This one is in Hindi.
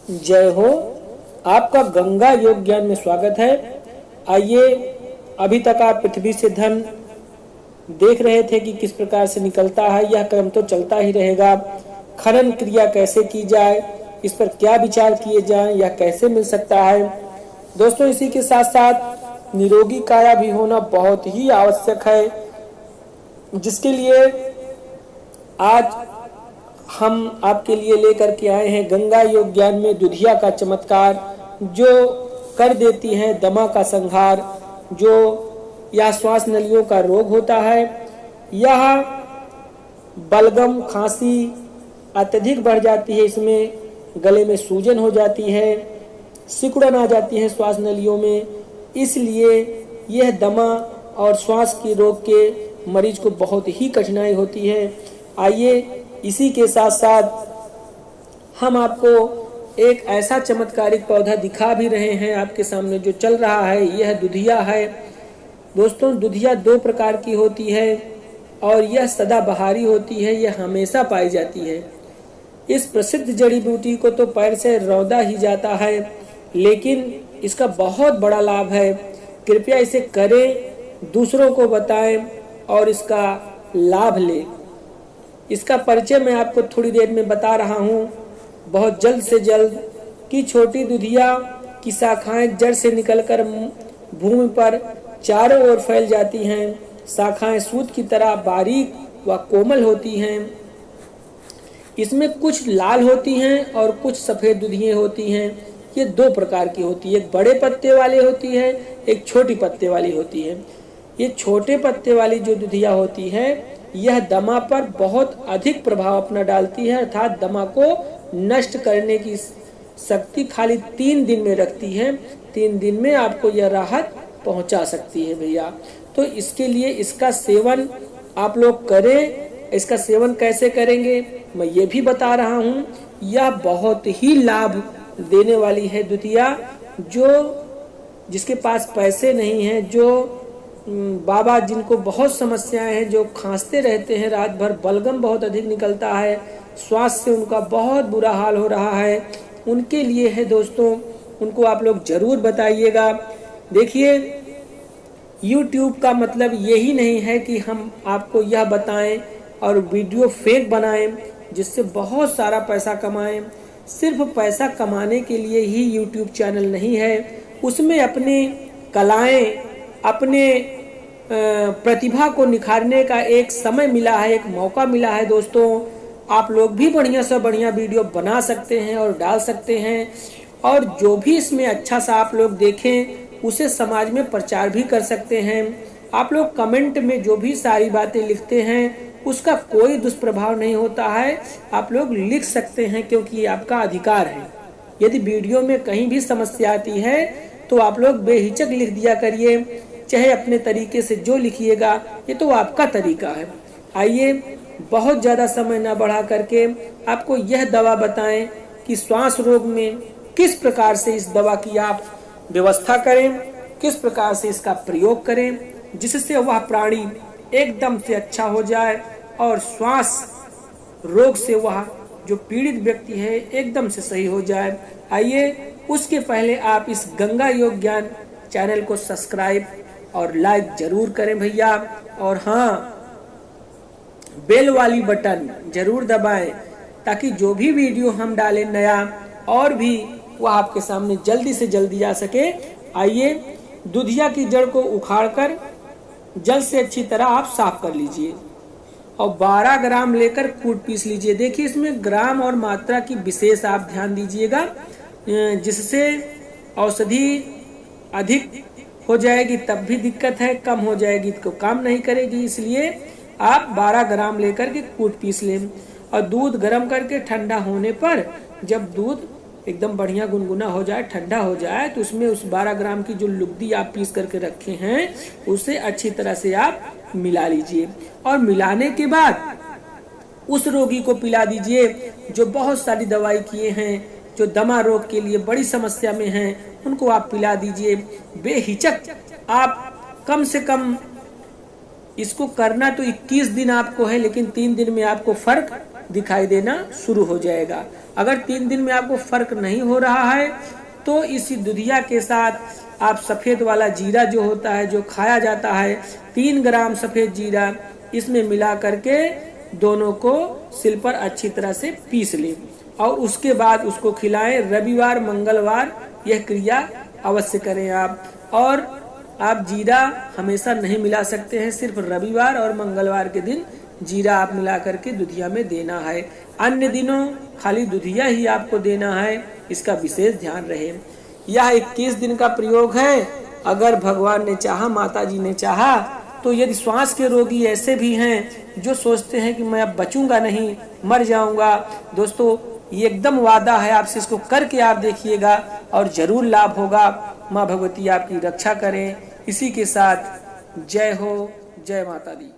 जय हो। आपका गंगा योग ज्ञान में स्वागत है। आइए, अभी तक आप पृथ्वी से धन देख रहे थे कि किस प्रकार से निकलता है। यह क्रम तो चलता ही रहेगा। खनन क्रिया कैसे की जाए, इस पर क्या विचार किए जाएं, यह कैसे मिल सकता है। दोस्तों, इसी के साथ साथ निरोगी काया भी होना बहुत ही आवश्यक है, जिसके लिए आज हम आपके लिए लेकर के आए हैं गंगा योग ज्ञान में दुधिया का चमत्कार, जो कर देती है दमा का संहार। जो यह श्वास नलियों का रोग होता है, यह बलगम खांसी अत्यधिक बढ़ जाती है, इसमें गले में सूजन हो जाती है, सिकुड़न आ जाती है श्वास नलियों में। इसलिए यह दमा और श्वास के रोग के मरीज को बहुत ही कठिनाई होती है। आइए, इसी के साथ साथ हम आपको एक ऐसा चमत्कारिक पौधा दिखा भी रहे हैं आपके सामने जो चल रहा है। यह दुधिया है। दोस्तों, दुधिया दो प्रकार की होती है और यह सदाबहारी होती है, यह हमेशा पाई जाती है। इस प्रसिद्ध जड़ी बूटी को तो पैर से रौंदा ही जाता है, लेकिन इसका बहुत बड़ा लाभ है। कृपया इसे करें, दूसरों को बताएं और इसका लाभ लें। इसका परिचय मैं आपको थोड़ी देर में बता रहा हूँ, बहुत जल्द से जल्द। कि छोटी दुधिया की शाखाएं जड़ से निकलकर भूमि पर चारों ओर फैल जाती हैं। शाखाएं सूत की तरह बारीक व कोमल होती हैं। इसमें कुछ लाल होती हैं और कुछ सफेद दुधियां होती हैं। ये दो प्रकार की होती है, एक बड़े पत्ते वाली होती है, एक छोटी पत्ते वाली होती है। ये छोटे पत्ते वाली जो दुधिया होती है, यह दमा पर बहुत अधिक प्रभाव अपना डालती है, अर्थात दमा को नष्ट करने की शक्ति खाली 3 दिन में रखती है। 3 दिन में आपको यह राहत पहुंचा सकती है भैया। तो इसके लिए इसका सेवन आप लोग करें। इसका सेवन कैसे करेंगे मैं ये भी बता रहा हूँ। यह बहुत ही लाभ देने वाली है दुधिया। जिसके पास पैसे नहीं हैं, जो बाबा जिनको बहुत समस्याएं हैं, जो खांसते रहते हैं रात भर, बलगम बहुत अधिक निकलता है, श्वास से उनका बहुत बुरा हाल हो रहा है, उनके लिए है दोस्तों। उनको आप लोग जरूर बताइएगा। देखिए, YouTube का मतलब यही नहीं है कि हम आपको यह बताएं और वीडियो फेक बनाएं जिससे बहुत सारा पैसा कमाएं। सिर्फ पैसा कमाने के लिए ही YouTube चैनल नहीं है। उसमें अपनी कलाएं, अपने प्रतिभा को निखारने का एक समय मिला है, एक मौका मिला है दोस्तों। आप लोग भी बढ़िया से बढ़िया वीडियो बना सकते हैं और डाल सकते हैं, और जो भी इसमें अच्छा सा आप लोग देखें उसे समाज में प्रचार भी कर सकते हैं। आप लोग कमेंट में जो भी सारी बातें लिखते हैं उसका कोई दुष्प्रभाव नहीं होता है। आप लोग लिख सकते हैं क्योंकि ये आपका अधिकार है। यदि वीडियो में कहीं भी समस्या आती है तो आप लोग बेहिचक लिख दिया करिए, चाहे अपने तरीके से जो लिखिएगा, ये तो आपका तरीका है। आइए, बहुत ज़्यादा समय ना बढ़ा करके आपको यह दवा बताएं कि श्वास रोग में किस प्रकार से इस दवा की आप व्यवस्था करें, किस प्रकार से इसका प्रयोग करें, जिससे वह प्राणी एकदम से अच्छा हो जाए और श्वास रोग से वह जो पीड़ित व्यक्ति है एकदम से सही हो जाए। आइए, उसके पहले आप इस गंगा योग ज्ञान चैनल को सब्सक्राइब और लाइक जरूर करें भैया। और हाँ, बेल वाली बटन जरूर दबाएं ताकि जो भी वीडियो हम डालें नया और भी, वह आपके सामने जल्दी से जल्दी आ सके। आइए, दुधिया की जड़ को उखाड़कर जल से अच्छी तरह आप साफ कर लीजिए और 12 ग्राम लेकर कूट पीस लीजिए। देखिए, इसमें ग्राम और मात्रा की विशेष आप ध्यान दीजिएगा, जिससे औषधि अधिक हो जाएगी तब भी दिक्कत है, कम हो जाएगी तो काम नहीं करेगी। इसलिए आप 12 ग्राम लेकर के कूट पीस लें और दूध गर्म करके ठंडा होने पर, जब दूध एकदम बढ़िया गुनगुना हो जाए, ठंडा हो जाए, तो उसमें उस 12 ग्राम की जो लुगदी आप पीस करके रखे हैं उसे अच्छी तरह से आप मिला लीजिए। और मिलाने के बाद उस रोगी को पिला दीजिए जो बहुत सारी दवाई किए हैं, जो दमा रोग के लिए बड़ी समस्या में हैं, उनको आप पिला दीजिए बेहिचक। आप कम से कम इसको करना तो 21 दिन आपको है, लेकिन 3 दिन में आपको फर्क दिखाई देना शुरू हो जाएगा। अगर 3 दिन में आपको फर्क नहीं हो रहा है तो इसी दूधिया के साथ आप सफ़ेद वाला जीरा जो होता है, जो खाया जाता है, 3 ग्राम सफ़ेद जीरा इसमें मिला करके दोनों को सिल पर अच्छी तरह से पीस लें और उसके बाद उसको खिलाएं। रविवार मंगलवार यह क्रिया अवश्य करें आप। और आप जीरा हमेशा नहीं मिला सकते हैं, सिर्फ रविवार और मंगलवार के दिन जीरा आप मिला करके दूधिया में देना है। अन्य दिनों खाली दूधिया ही आपको देना है, इसका विशेष ध्यान रहे। यह 21 दिन का प्रयोग है। अगर भगवान ने चाहा, माता जी ने चाहा, तो यदि श्वास के रोगी ऐसे भी हैं जो सोचते हैं कि मैं अब बचूंगा नहीं, मर जाऊंगा, दोस्तों ये एकदम वादा है आपसे, इसको करके आप देखिएगा और जरूर लाभ होगा। माँ भगवती आपकी रक्षा करें। इसी के साथ जय हो, जय माता दी।